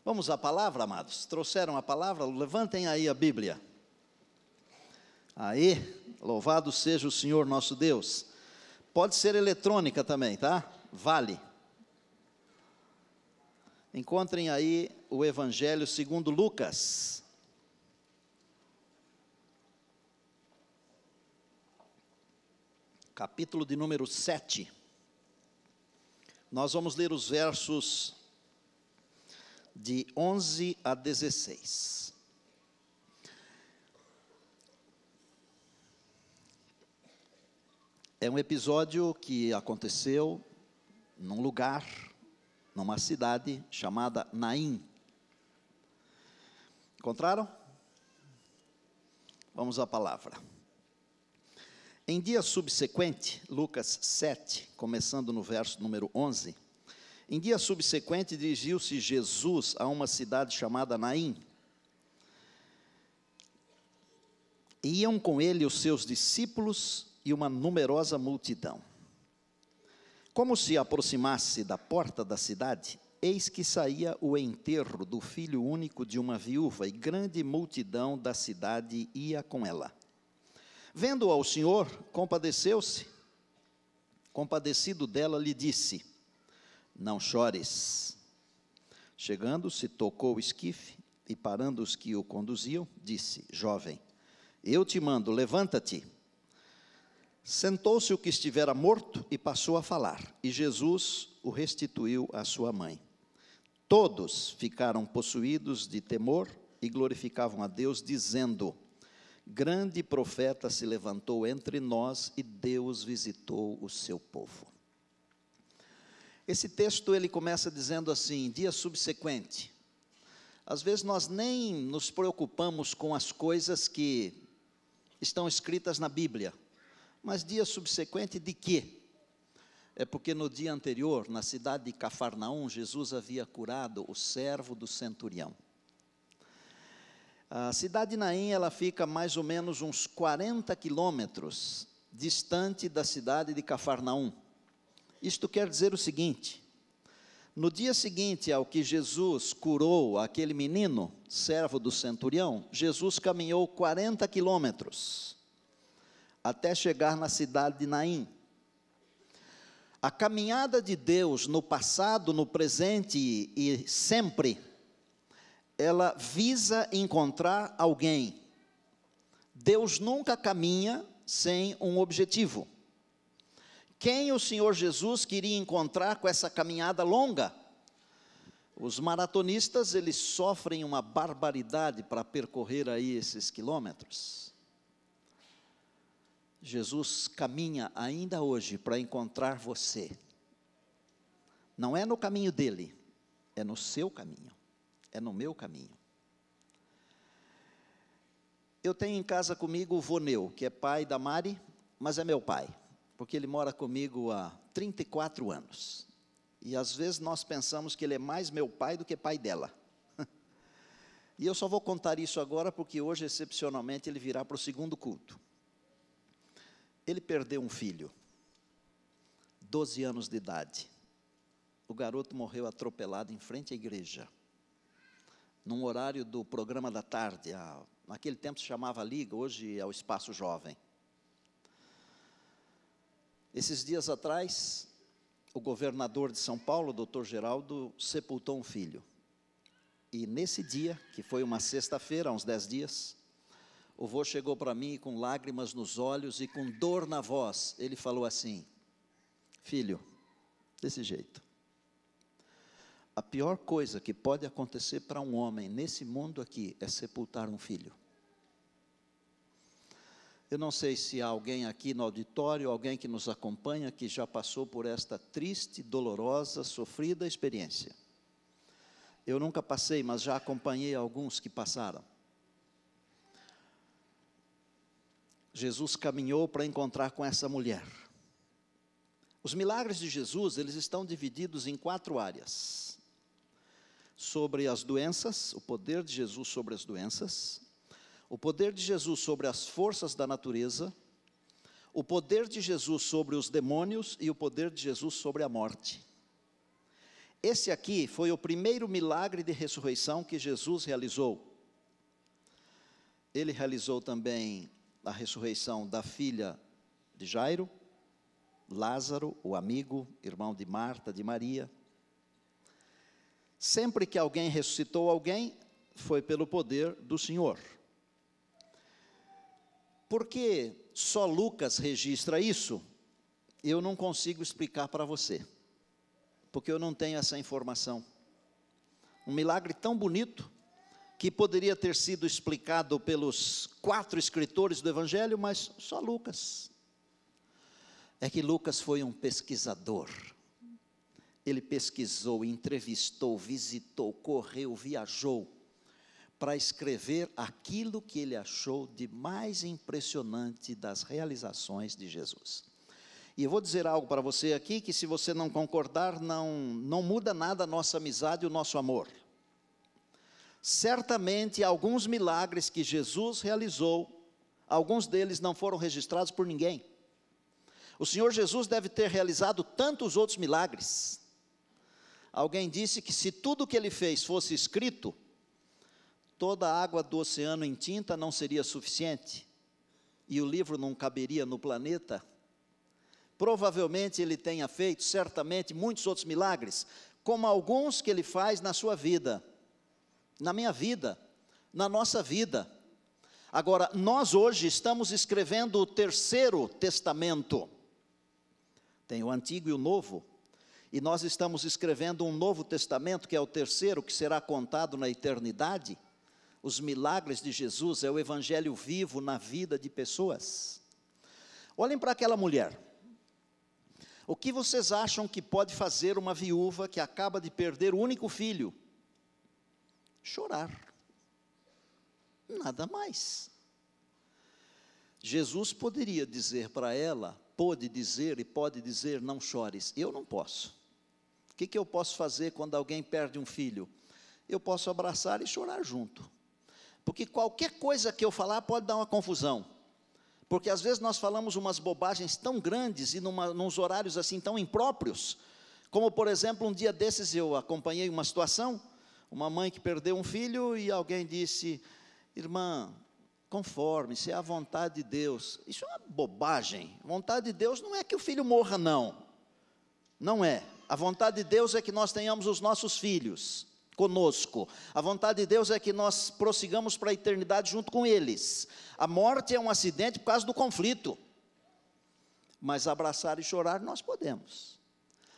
Vamos à palavra, amados? Trouxeram a palavra? Levantem aí a Bíblia. Aí, louvado seja o Senhor nosso Deus. Pode ser eletrônica também, tá? Vale. Encontrem aí o Evangelho segundo Lucas. Capítulo de número 7. Nós vamos ler os versos de 11 a 16. É um episódio que aconteceu num lugar, numa cidade chamada Naim. Encontraram? Vamos à palavra. Em dia subsequente, Lucas 7, começando no verso número 11, em dia subsequente dirigiu-se Jesus a uma cidade chamada Naim. Iam com ele os seus discípulos e uma numerosa multidão. Como se aproximasse da porta da cidade, eis que saía o enterro do filho único de uma viúva, e grande multidão da cidade ia com ela. Vendo ao Senhor, compadeceu-se. Compadecido dela, lhe disse: não chores. Chegando-se, tocou o esquife, e parando os que o conduziam, disse: jovem, eu te mando, levanta-te. Sentou-se o que estivera morto e passou a falar, e Jesus o restituiu à sua mãe. Todos ficaram possuídos de temor e glorificavam a Deus, dizendo: grande profeta se levantou entre nós e Deus visitou o seu povo. Esse texto ele começa dizendo assim: dia subsequente. Às vezes nós nem nos preocupamos com as coisas que estão escritas na Bíblia. Mas dia subsequente de quê? É porque no dia anterior, na cidade de Cafarnaum, Jesus havia curado o servo do centurião. A cidade de Naim, ela fica mais ou menos uns 40 quilômetros distante da cidade de Cafarnaum. Isto quer dizer o seguinte: no dia seguinte ao que Jesus curou aquele menino, servo do centurião, Jesus caminhou 40 quilômetros até chegar na cidade de Naim. A caminhada de Deus no passado, no presente e sempre, ela visa encontrar alguém. Deus nunca caminha sem um objetivo. Quem o Senhor Jesus queria encontrar com essa caminhada longa? Os maratonistas, eles sofrem uma barbaridade para percorrer aí esses quilômetros. Jesus caminha ainda hoje para encontrar você. Não é no caminho dele, é no seu caminho, é no meu caminho. Eu tenho em casa comigo o Voneu, que é pai da Mari, mas é meu pai, porque ele mora comigo há 34 anos. E às vezes nós pensamos que ele é mais meu pai do que pai dela. E eu só vou contar isso agora porque hoje, excepcionalmente, ele virá para o segundo culto. Ele perdeu um filho, 12 anos de idade. O garoto morreu atropelado em frente à igreja, num horário do programa da tarde. Naquele tempo se chamava Liga, hoje é o Espaço Jovem. Esses dias atrás, o governador de São Paulo, Dr. Geraldo, sepultou um filho. E nesse dia, que foi uma sexta-feira, há uns 10 dias, o vô chegou para mim com lágrimas nos olhos e com dor na voz. Ele falou assim: filho, desse jeito, a pior coisa que pode acontecer para um homem nesse mundo aqui é sepultar um filho. Eu não sei se há alguém aqui no auditório, alguém que nos acompanha, que já passou por esta triste, dolorosa, sofrida experiência. Eu nunca passei, mas já acompanhei alguns que passaram. Jesus caminhou para encontrar com essa mulher. Os milagres de Jesus, eles estão divididos em 4 áreas. Sobre as doenças, o poder de Jesus sobre as doenças, o poder de Jesus sobre as forças da natureza, o poder de Jesus sobre os demônios e o poder de Jesus sobre a morte. Esse aqui foi o primeiro milagre de ressurreição que Jesus realizou. Ele realizou também a ressurreição da filha de Jairo, Lázaro, o amigo, irmão de Marta, de Maria. Sempre que alguém ressuscitou alguém, foi pelo poder do Senhor. Por que só Lucas registra isso? Eu não consigo explicar para você, porque eu não tenho essa informação. Um milagre tão bonito, que poderia ter sido explicado pelos 4 escritores do Evangelho, mas só Lucas. É que Lucas foi um pesquisador. Ele pesquisou, entrevistou, visitou, correu, viajou, para escrever aquilo que ele achou de mais impressionante das realizações de Jesus. E eu vou dizer algo para você aqui, que se você não concordar, não muda nada a nossa amizade e o nosso amor. Certamente, alguns milagres que Jesus realizou, alguns deles não foram registrados por ninguém. O Senhor Jesus deve ter realizado tantos outros milagres. Alguém disse que se tudo que ele fez fosse escrito, toda a água do oceano em tinta não seria suficiente, e o livro não caberia no planeta. Provavelmente ele tenha feito, certamente, muitos outros milagres, como alguns que ele faz na sua vida, na minha vida, na nossa vida. Agora, nós hoje estamos escrevendo o 3º testamento. Tem o Antigo e o Novo, e nós estamos escrevendo um Novo Testamento, que é o 3º, que será contado na eternidade. Os milagres de Jesus é o Evangelho vivo na vida de pessoas. Olhem para aquela mulher. O que vocês acham que pode fazer uma viúva que acaba de perder o único filho? Chorar. Nada mais. Jesus poderia dizer para ela, pôde dizer e pode dizer, não chores. Eu não posso. O que eu posso fazer quando alguém perde um filho? Eu posso abraçar e chorar junto. Porque qualquer coisa que eu falar pode dar uma confusão. Porque às vezes nós falamos umas bobagens tão grandes e nos horários assim tão impróprios. Como, por exemplo, um dia desses eu acompanhei uma situação, uma mãe que perdeu um filho e alguém disse, irmã, conforme-se, é a vontade de Deus. Isso é uma bobagem. A vontade de Deus não é que o filho morra, não. Não é. A vontade de Deus é que nós tenhamos os nossos filhos conosco. A vontade de Deus é que nós prossigamos para a eternidade junto com eles. A morte é um acidente por causa do conflito. Mas abraçar e chorar nós podemos.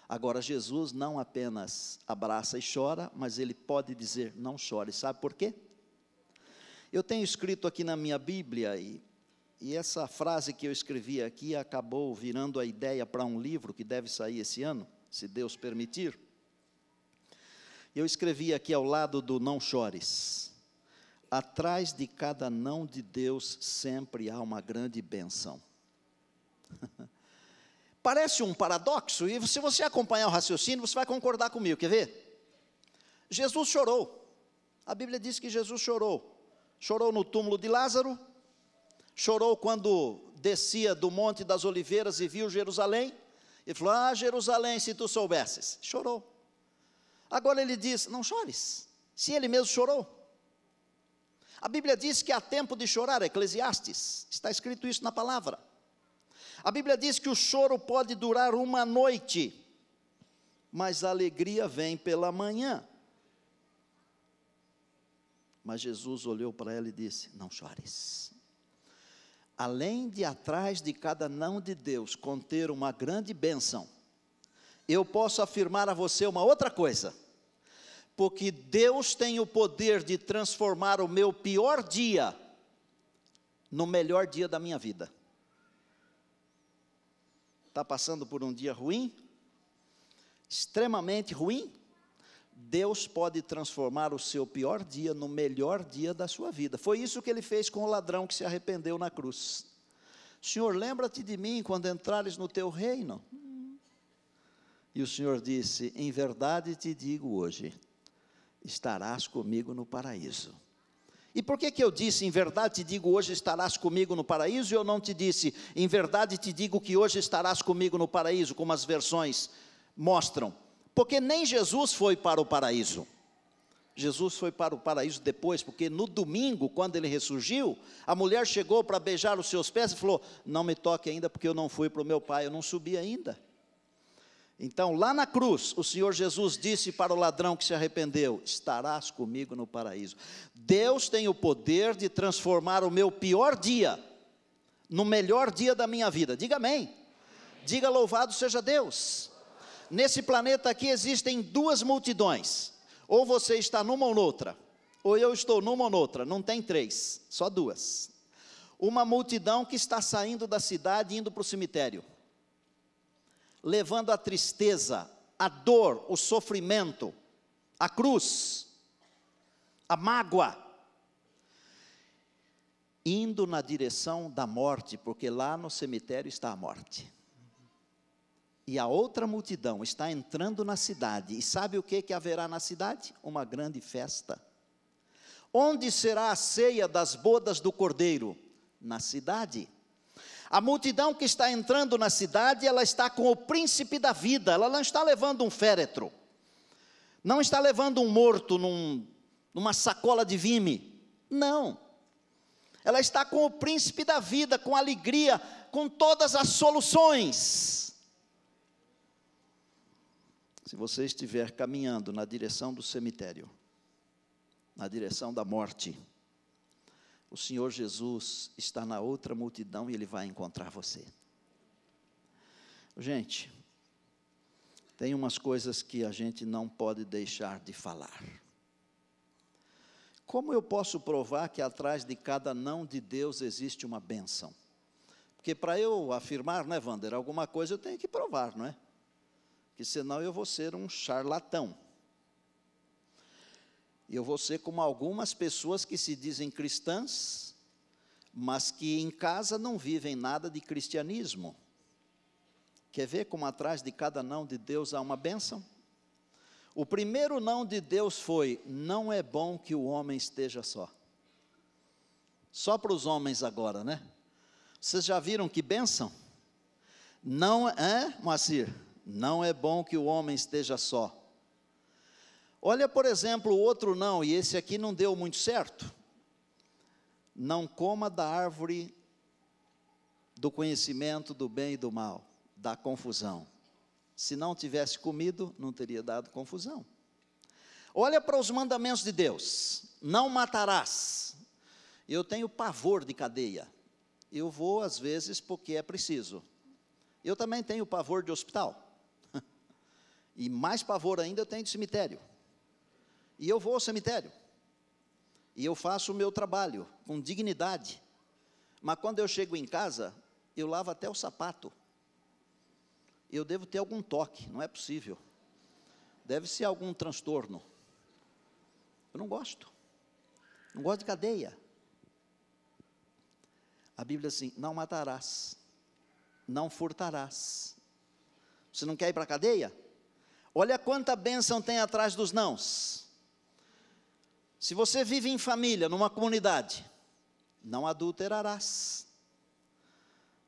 Agora, Jesus não apenas abraça e chora, mas ele pode dizer, não chore. Sabe por quê? Eu tenho escrito aqui na minha Bíblia, e essa frase que eu escrevi aqui acabou virando a ideia para um livro que deve sair esse ano, se Deus permitir. Eu escrevi aqui ao lado do não chores. Atrás de cada não de Deus sempre há uma grande bênção. Parece um paradoxo, e se você acompanhar o raciocínio, você vai concordar comigo, quer ver? Jesus chorou, a Bíblia diz que Jesus chorou. Chorou no túmulo de Lázaro, chorou quando descia do Monte das Oliveiras e viu Jerusalém, e falou, Jerusalém, se tu soubesses. Chorou. Agora ele diz, não chores, se ele mesmo chorou. A Bíblia diz que há tempo de chorar, Eclesiastes, está escrito isso na palavra. A Bíblia diz que o choro pode durar uma noite, mas a alegria vem pela manhã. Mas Jesus olhou para ela e disse, não chores. Além de atrás de cada não de Deus conter uma grande bênção, eu posso afirmar a você uma outra coisa, porque Deus tem o poder de transformar o meu pior dia no melhor dia da minha vida. Está passando por um dia ruim? Extremamente ruim? Deus pode transformar o seu pior dia no melhor dia da sua vida. Foi isso que ele fez com o ladrão que se arrependeu na cruz. Senhor, lembra-te de mim quando entrares no teu reino. E o Senhor disse, em verdade te digo hoje, estarás comigo no paraíso. E por que eu disse, em verdade te digo hoje estarás comigo no paraíso, e eu não te disse, em verdade te digo que hoje estarás comigo no paraíso, como as versões mostram? Porque nem Jesus foi para o paraíso. Jesus foi para o paraíso depois, porque no domingo, quando ele ressurgiu, a mulher chegou para beijar os seus pés e falou: não me toque ainda, porque eu não fui para o meu Pai, eu não subi ainda. Então, lá na cruz, o Senhor Jesus disse para o ladrão que se arrependeu: estarás comigo no paraíso. Deus tem o poder de transformar o meu pior dia no melhor dia da minha vida. Diga amém. Diga louvado seja Deus. Nesse planeta aqui existem duas multidões. Ou você está numa ou noutra, ou eu estou numa ou noutra, não tem três, só duas. Uma multidão que está saindo da cidade e indo para o cemitério, levando a tristeza, a dor, o sofrimento, a cruz, a mágoa, indo na direção da morte, porque lá no cemitério está a morte. E a outra multidão está entrando na cidade, e sabe o que haverá na cidade? Uma grande festa. Onde será a ceia das bodas do Cordeiro? Na cidade. A multidão que está entrando na cidade, ela está com o príncipe da vida, ela não está levando um féretro, não está levando um morto numa sacola de vime, não. Ela está com o príncipe da vida, com alegria, com todas as soluções. Se você estiver caminhando na direção do cemitério, na direção da morte, o Senhor Jesus está na outra multidão e Ele vai encontrar você. Gente, tem umas coisas que a gente não pode deixar de falar. Como eu posso provar que atrás de cada não de Deus existe uma bênção? Porque para eu afirmar, né, Wander, alguma coisa eu tenho que provar, não é? Porque senão eu vou ser um charlatão. Eu vou ser como algumas pessoas que se dizem cristãs, mas que em casa não vivem nada de cristianismo. Quer ver como atrás de cada não de Deus há uma bênção? O primeiro não de Deus foi: não é bom que o homem esteja só. Só para os homens agora, né? Vocês já viram que bênção? Não é, Moacir? Não é bom que o homem esteja só. Olha, por exemplo, o outro não, e esse aqui não deu muito certo. Não coma da árvore do conhecimento do bem e do mal, dá confusão. Se não tivesse comido, não teria dado confusão. Olha para os mandamentos de Deus: não matarás. Eu tenho pavor de cadeia. Eu vou às vezes porque é preciso. Eu também tenho pavor de hospital. E mais pavor ainda eu tenho de cemitério. E eu vou ao cemitério. E eu faço o meu trabalho com dignidade. Mas quando eu chego em casa, eu lavo até o sapato. Eu devo ter algum toque, não é possível. Deve ser algum transtorno. Eu não gosto. Não gosto de cadeia. A Bíblia diz assim: não matarás, não furtarás. Você não quer ir para a cadeia? Olha quanta bênção tem atrás dos nãos. Se você vive em família, numa comunidade, não adulterarás.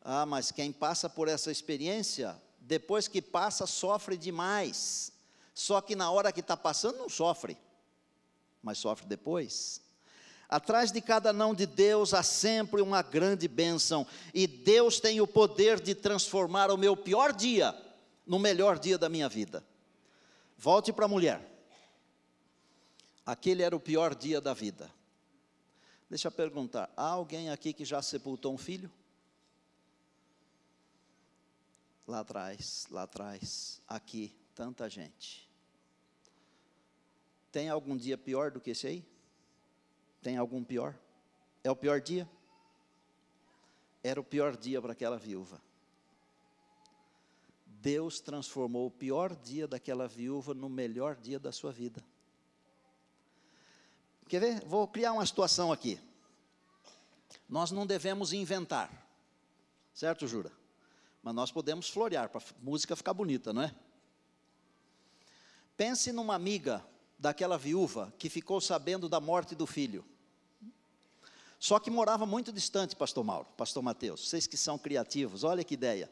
Ah, mas quem passa por essa experiência, depois que passa, sofre demais. Só que na hora que está passando, não sofre, mas sofre depois. Atrás de cada não de Deus, há sempre uma grande bênção. E Deus tem o poder de transformar o meu pior dia no melhor dia da minha vida. Volte para a mulher. Aquele era o pior dia da vida. Deixa eu perguntar: há alguém aqui que já sepultou um filho? Lá atrás, aqui, tanta gente. Tem algum dia pior do que esse aí? Tem algum pior? É o pior dia? Era o pior dia para aquela viúva. Deus transformou o pior dia daquela viúva no melhor dia da sua vida. Quer ver? Vou criar uma situação aqui. Nós não devemos inventar, certo, Jura? Mas nós podemos florear, para a música ficar bonita, não é? Pense numa amiga daquela viúva que ficou sabendo da morte do filho. Só que morava muito distante, pastor Mauro, pastor Mateus. Vocês que são criativos, olha que ideia.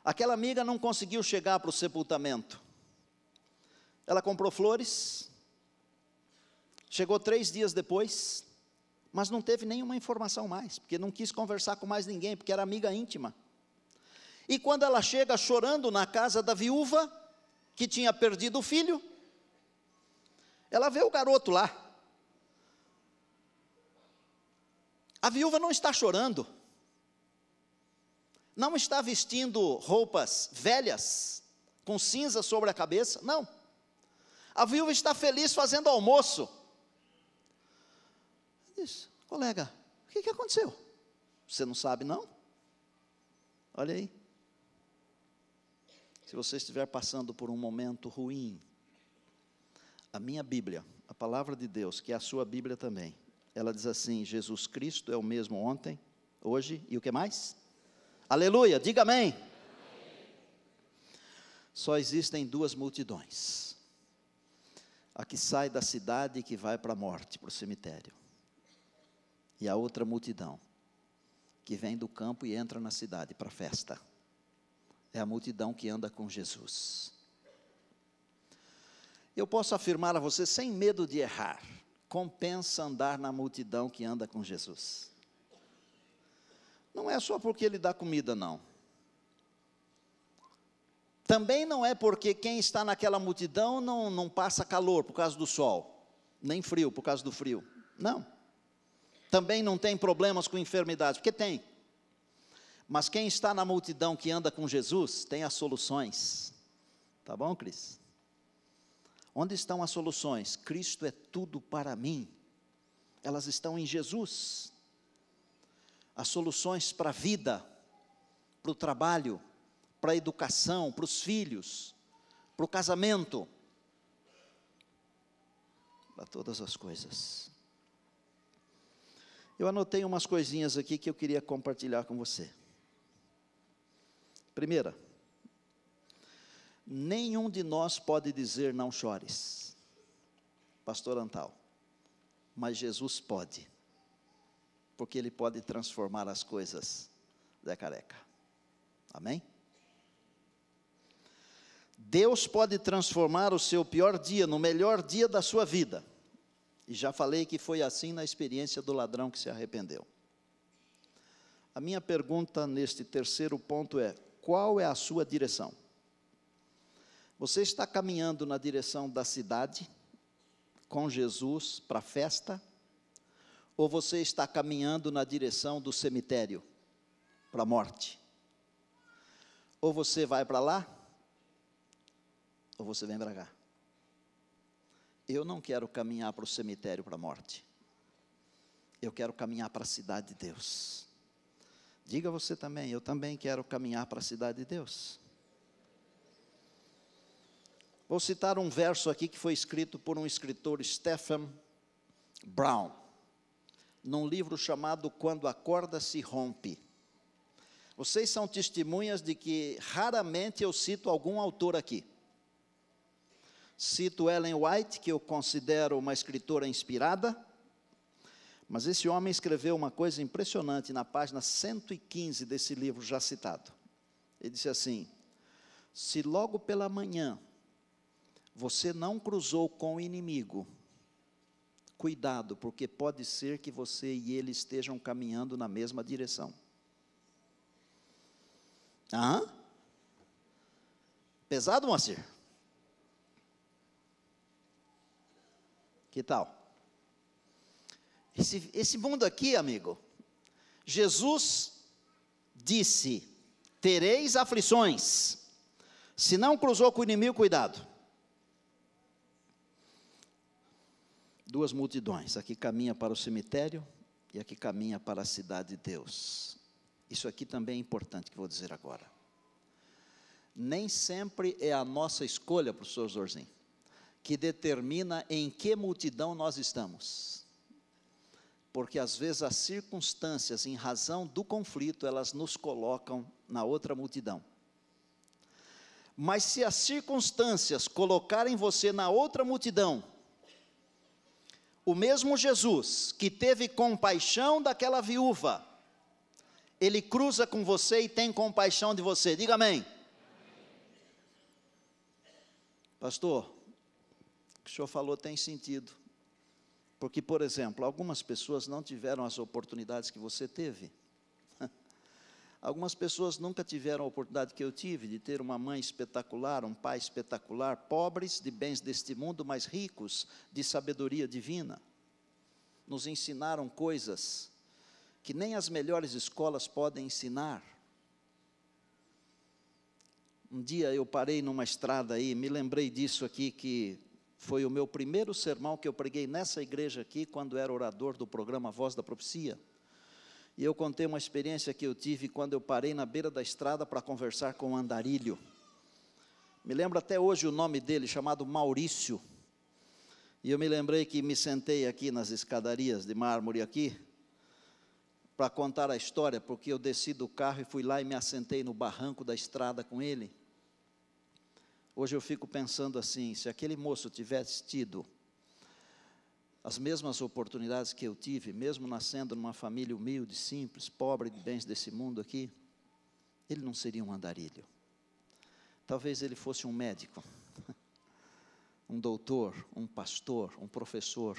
Aquela amiga não conseguiu chegar para o sepultamento. ela comprou flores, chegou 3 dias depois, mas não teve nenhuma informação mais, porque não quis conversar com mais ninguém, porque era amiga íntima. E quando ela chega chorando na casa da viúva, que tinha perdido o filho, ela vê o garoto lá. A viúva não está chorando, não está vestindo roupas velhas, com cinza sobre a cabeça, não. A viúva está feliz fazendo almoço. Diz: colega, o que aconteceu? Você não sabe, não? Olha aí. Se você estiver passando por um momento ruim, a minha Bíblia, a palavra de Deus, que é a sua Bíblia também, ela diz assim: Jesus Cristo é o mesmo ontem, hoje e o que mais? Aleluia, diga amém. Só existem 2 multidões: a que sai da cidade e que vai para a morte, para o cemitério, e a outra multidão, que vem do campo e entra na cidade para a festa. É a multidão que anda com Jesus. Eu posso afirmar a você, sem medo de errar, compensa andar na multidão que anda com Jesus. Não é só porque ele dá comida, não. Também não é porque quem está naquela multidão não passa calor por causa do sol, nem frio por causa do frio. Não. Também não tem problemas com enfermidades, porque tem. Mas quem está na multidão que anda com Jesus, tem as soluções. Tá bom, Cris? Onde estão as soluções? Cristo é tudo para mim. Elas estão em Jesus. As soluções para a vida, para o trabalho, para a educação, para os filhos, para o casamento, para todas as coisas. Eu anotei umas coisinhas aqui que eu queria compartilhar com você. Primeira, nenhum de nós pode dizer não chores, pastor Antal, mas Jesus pode, porque Ele pode transformar as coisas da careca. Amém? Deus pode transformar o seu pior dia no melhor dia da sua vida. E já falei que foi assim na experiência do ladrão que se arrependeu. A minha pergunta neste terceiro ponto é: qual é a sua direção? Você está caminhando na direção da cidade, com Jesus para a festa? Ou você está caminhando na direção do cemitério, para a morte? Ou você vai para lá, ou você vem para cá. Eu não quero caminhar para o cemitério, para a morte. Eu quero caminhar para a cidade de Deus. Diga você também: eu também quero caminhar para a cidade de Deus. Vou citar um verso aqui que foi escrito por um escritor, Stephen Brown, num livro chamado Quando a Corda se Rompe. Vocês são testemunhas de que raramente eu cito algum autor aqui. Cito Ellen White, que eu considero uma escritora inspirada, mas esse homem escreveu uma coisa impressionante na página 115 desse livro já citado. Ele disse assim: se logo pela manhã você não cruzou com o inimigo, cuidado, porque pode ser que você e ele estejam caminhando na mesma direção. Pesado, Moacir? Que tal? Esse mundo aqui, amigo, Jesus disse: tereis aflições. Se não cruzou com o inimigo, cuidado. 2 multidões, aqui caminha para o cemitério e aqui caminha para a cidade de Deus. Isso aqui também é importante que vou dizer agora. Nem sempre é a nossa escolha, professor Zorzinho, que determina em que multidão nós estamos. Porque às vezes as circunstâncias, em razão do conflito, elas nos colocam na outra multidão. Mas se as circunstâncias colocarem você na outra multidão, o mesmo Jesus que teve compaixão daquela viúva, Ele cruza com você e tem compaixão de você. Diga amém. Pastor, que o senhor falou tem sentido. Porque, por exemplo, algumas pessoas não tiveram as oportunidades que você teve. Algumas pessoas nunca tiveram a oportunidade que eu tive, de ter uma mãe espetacular, um pai espetacular, pobres de bens deste mundo, mas ricos de sabedoria divina. Nos ensinaram coisas que nem as melhores escolas podem ensinar. Um dia eu parei numa estrada aí, me lembrei disso aqui, que foi o meu primeiro sermão que eu preguei nessa igreja aqui, quando era orador do programa Voz da Profecia. E eu contei uma experiência que eu tive quando eu parei na beira da estrada para conversar com um andarilho. Me lembro até hoje o nome dele, chamado Maurício. E eu me lembrei que me sentei aqui nas escadarias de mármore aqui, para contar a história, porque eu desci do carro e fui lá e me assentei no barranco da estrada com ele. Hoje eu fico pensando assim, se aquele moço tivesse tido as mesmas oportunidades que eu tive, mesmo nascendo numa família humilde, simples, pobre de bens desse mundo aqui, ele não seria um andarilho. Talvez ele fosse um médico, um doutor, um pastor, um professor.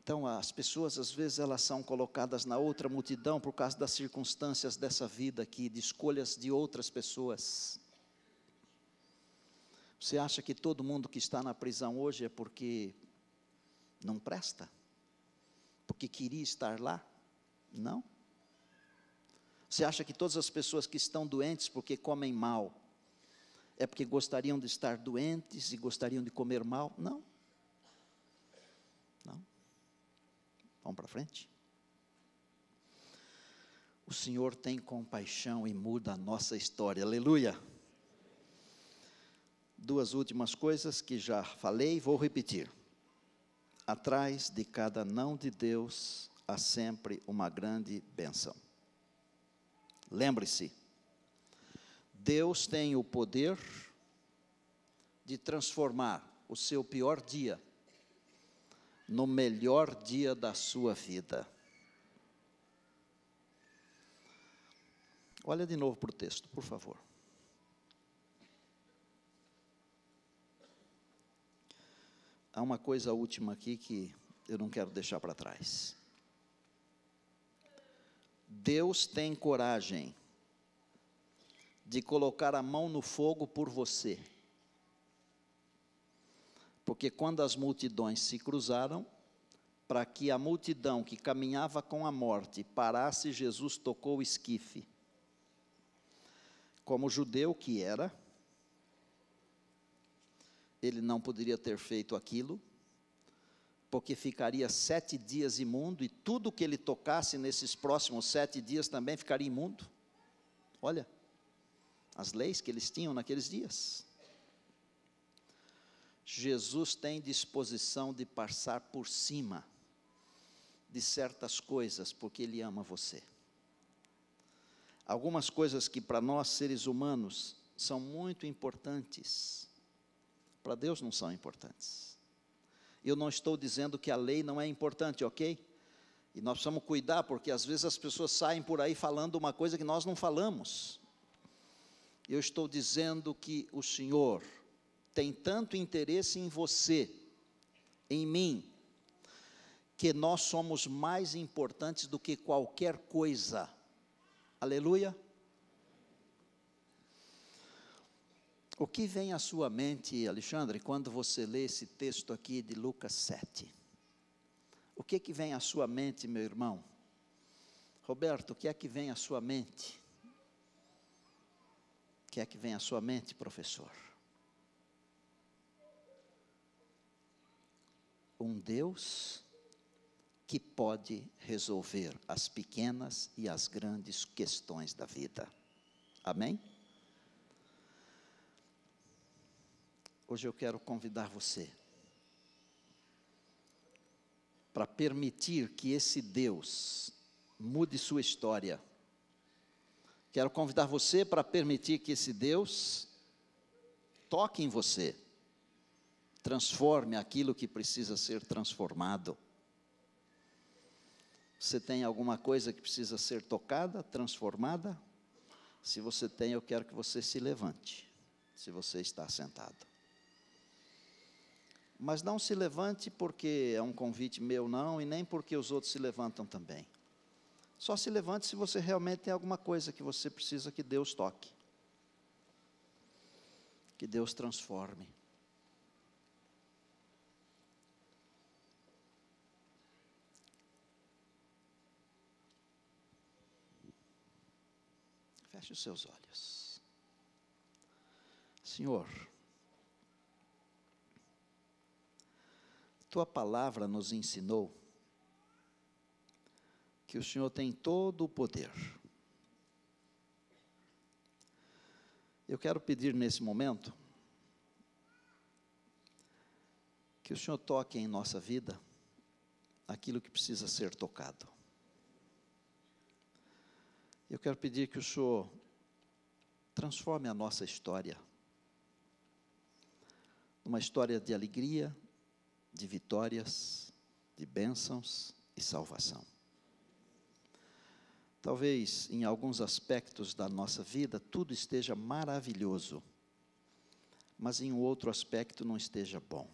Então, as pessoas, às vezes, elas são colocadas na outra multidão por causa das circunstâncias dessa vida aqui, de escolhas de outras pessoas. Você acha que todo mundo que está na prisão hoje é porque não presta? Porque queria estar lá? Não. Você acha que todas as pessoas que estão doentes porque comem mal, é porque gostariam de estar doentes e gostariam de comer mal? Não. Não. Vamos para frente. O Senhor tem compaixão e muda a nossa história. Aleluia. Duas últimas coisas que já falei, vou repetir. Atrás de cada não de Deus há sempre uma grande bênção. Lembre-se, Deus tem o poder de transformar o seu pior dia no melhor dia da sua vida. Olha de novo para o texto, por favor. Há uma coisa última aqui que eu não quero deixar para trás. Deus tem coragem de colocar a mão no fogo por você. Porque quando as multidões se cruzaram, para que a multidão que caminhava com a morte parasse, Jesus tocou o esquife. Como judeu que era, ele não poderia ter feito aquilo, porque ficaria 7 dias imundo, e tudo que ele tocasse nesses próximos 7 dias também ficaria imundo. Olha, as leis que eles tinham naqueles dias. Jesus tem disposição de passar por cima de certas coisas, porque Ele ama você. Algumas coisas que para nós, seres humanos, são muito importantes, para Deus não são importantes. Eu não estou dizendo que a lei não é importante, ok? E nós precisamos cuidar, porque às vezes as pessoas saem por aí falando uma coisa que nós não falamos. Eu estou dizendo que o Senhor tem tanto interesse em você, em mim, que nós somos mais importantes do que qualquer coisa. Aleluia. O que vem à sua mente, Alexandre, quando você lê esse texto aqui de Lucas 7? O que vem à sua mente, meu irmão? Roberto, o que é que vem à sua mente? O que é que vem à sua mente, professor? Um Deus que pode resolver as pequenas e as grandes questões da vida. Amém? Hoje eu quero convidar você para permitir que esse Deus mude sua história. Quero convidar você para permitir que esse Deus toque em você, transforme aquilo que precisa ser transformado. Você tem alguma coisa que precisa ser tocada, transformada? Se você tem, eu quero que você se levante, se você está sentado. Mas não se levante porque é um convite meu, não, e nem porque os outros se levantam também. Só se levante se você realmente tem alguma coisa que você precisa que Deus toque. Que Deus transforme. Feche os seus olhos. Senhor, Tua palavra nos ensinou que o Senhor tem todo o poder. Eu quero pedir nesse momento que o Senhor toque em nossa vida aquilo que precisa ser tocado. Eu quero pedir que o Senhor transforme a nossa história numa história de alegria, de vitórias, de bênçãos e salvação. Talvez em alguns aspectos da nossa vida tudo esteja maravilhoso, mas em um outro aspecto não esteja bom.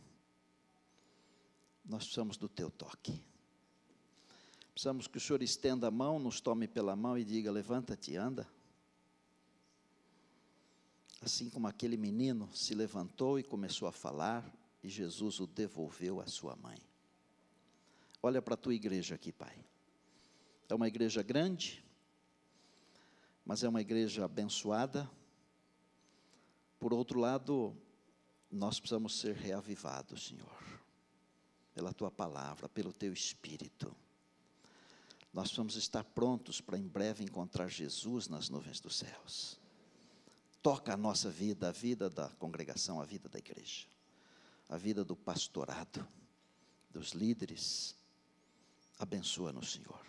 Nós precisamos do Teu toque. Precisamos que o Senhor estenda a mão, nos tome pela mão e diga: levanta-te e anda. Assim como aquele menino se levantou e começou a falar, e Jesus o devolveu à sua mãe. Olha para a tua igreja aqui, Pai. É uma igreja grande, mas é uma igreja abençoada. Por outro lado, nós precisamos ser reavivados, Senhor, pela Tua palavra, pelo Teu Espírito. Nós precisamos estar prontos para em breve encontrar Jesus nas nuvens dos céus. Toca a nossa vida, a vida da congregação, a vida da igreja, a vida do pastorado, dos líderes. Abençoa-nos, Senhor.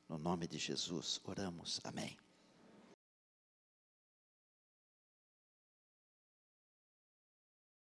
No nome de Jesus, oramos. Amém.